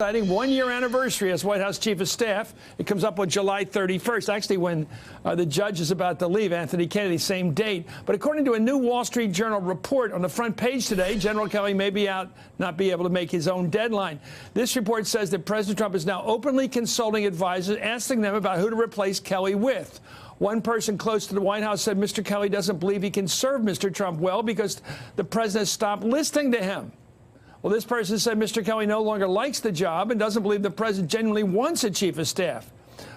Exciting one-year anniversary as White House Chief of Staff. It comes up on July 31st, actually when the judge is about to leave, Anthony Kennedy, same date. But according to a new Wall Street Journal report on the front page today, General Kelly may be out, not be able to make his own deadline. This report says that President Trump is now openly consulting advisors, asking them about who to replace Kelly with. One person close to the White House said Mr. Kelly doesn't believe he can serve Mr. Trump well because the president stopped listening to him. Well, this person said Mr. Kelly no longer likes the job and doesn't believe the president genuinely wants a chief of staff.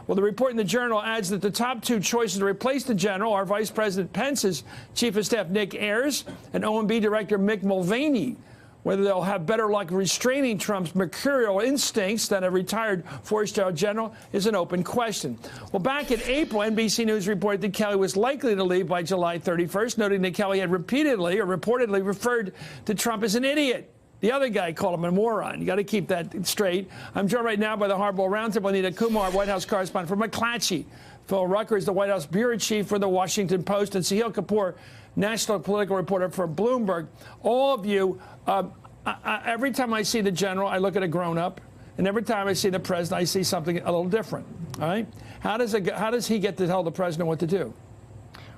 Well, the report in the Journal adds that the top two choices to replace the general are Vice President Pence's chief of staff, Nick Ayers, and OMB Director Mick Mulvaney. Whether they'll have better luck restraining Trump's mercurial instincts than a retired four-star general is an open question. Well, back in April, NBC News reported that Kelly was likely to leave by July 31st, noting that Kelly had repeatedly or reportedly referred to Trump as an idiot. The other guy called him a moron. You got to keep that straight. I'm joined right now by the Hardball Roundtable. Anita Kumar, White House correspondent for McClatchy. Phil Rucker is the White House bureau chief for the Washington Post, and Sahil Kapoor, national political reporter for Bloomberg. All of you, every time I see the general, I look at a grown-up, and every time I see the president, I see something a little different. All right? How does he get to tell the president what to do?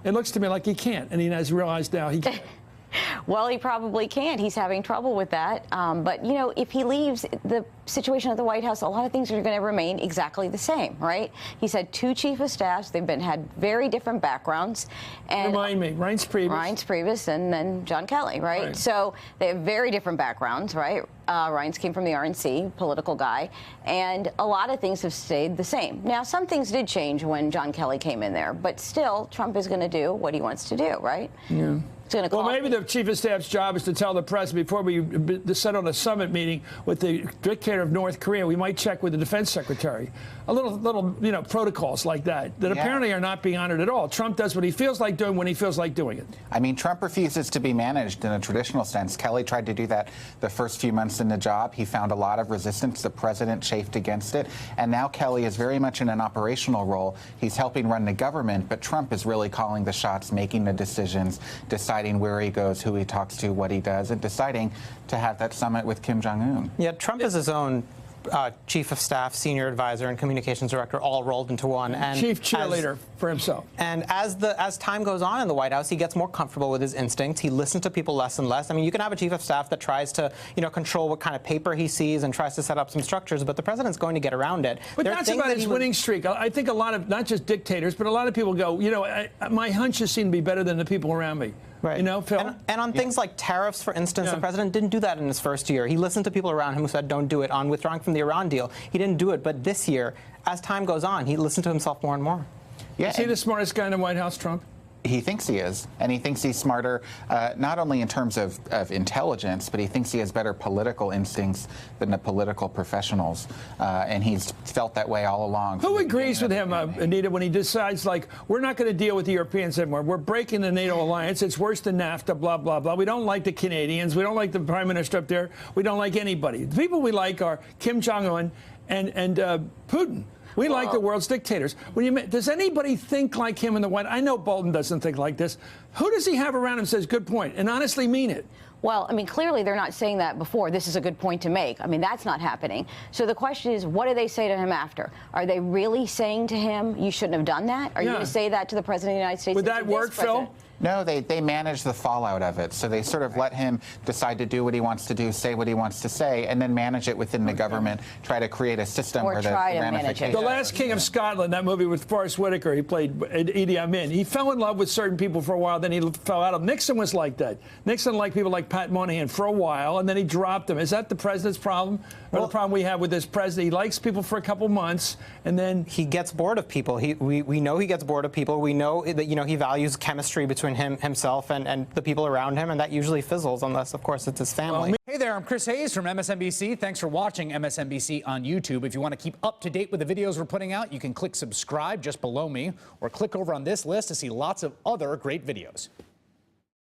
It looks to me like he can't, and he has realized now he can't. Well, he probably can't. He's having trouble with that. But, you know, if he leaves, the situation at the White House, a lot of things are going to remain exactly the same, right? He's had two chief of staffs. They've had very different backgrounds. And remind me, Reince Priebus and then John Kelly, right? So they have very different backgrounds, right? Reince came from the RNC, political guy, and a lot of things have stayed the same. Now, some things did change when John Kelly came in there, but still, Trump is going to do what he wants to do, right? Yeah. Well, maybe the chief of staff's job is to tell the president before we set on a summit meeting with the dictator of North Korea, we might check with the defense secretary. A little, you know, protocols like that apparently are not being honored at all. Trump does what he feels like doing when he feels like doing it. I mean, Trump refuses to be managed in a traditional sense. Kelly tried to do that the first few months in the job. He found a lot of resistance. The president chafed against it. And now Kelly is very much in an operational role. He's helping run the government, but Trump is really calling the shots, making the decisions, deciding where he goes, who he talks to, what he does, and deciding to have that summit with Kim Jong-un. Yeah, Trump is his own chief of staff, senior advisor, and communications director all rolled into one. And chief cheerleader for himself. And as time goes on in the White House, he gets more comfortable with his instincts. He listens to people less and less. I mean, you can have a chief of staff that tries to, you know, control what kind of paper he sees and tries to set up some structures, but the president's going to get around it. But that's about his winning streak. I think a lot of, not just dictators, but a lot of people go, you know, my hunches seem to be better than the people around me. Right. You know, Phil? And on things like tariffs, for instance, the president didn't do that in his first year. He listened to people around him who said, don't do it. On withdrawing from the Iran deal, he didn't do it. But this year, as time goes on, he listened to himself more and more. Yeah, is he the smartest guy in the White House, Trump? He thinks he is, and he thinks he's smarter, not only in terms of intelligence, but he thinks he has better political instincts than the political professionals, and he's felt that way all along. Who agrees with him, Anita, when he decides, like, we're not going to deal with the Europeans anymore, we're breaking the NATO alliance, it's worse than NAFTA, blah, blah, blah. We don't like the Canadians, we don't like the Prime Minister up there, we don't like anybody. The people we like are Kim Jong-un and Putin. We like the world's dictators. Does anybody think like him in the White House? I know Bolton doesn't think like this. Who does he have around him says, good point, and honestly mean it? Well, I mean, clearly they're not saying that before. This is a good point to make. I mean, that's not happening. So the question is, what do they say to him after? Are they really saying to him, you shouldn't have done that? Are you going to say that to the President of the United States? Would that work, Phil? No, they manage the fallout of it. So they sort of let him decide to do what he wants to do, say what he wants to say, and then manage it within the government, try to create a system where the ramifications. The Last King of Scotland, that movie with Forrest Whitaker, he played Idi Amin. He fell in love with certain people for a while, then he fell out of them. Nixon was like that. Nixon liked people like Pat Moynihan for a while, and then he dropped them. Is that the president's problem? Or the problem we have with this president? He likes people for a couple months, and then he gets bored of people. We know he gets bored of people. We know that, you know, he values chemistry between himself and the people around him, and that usually fizzles unless, of course, it's his family. Hey there, I'm Chris Hayes from MSNBC. Thanks for watching MSNBC on YouTube. If you want to keep up to date with the videos we're putting out, you can click subscribe just below me, or click over on this list to see lots of other great videos.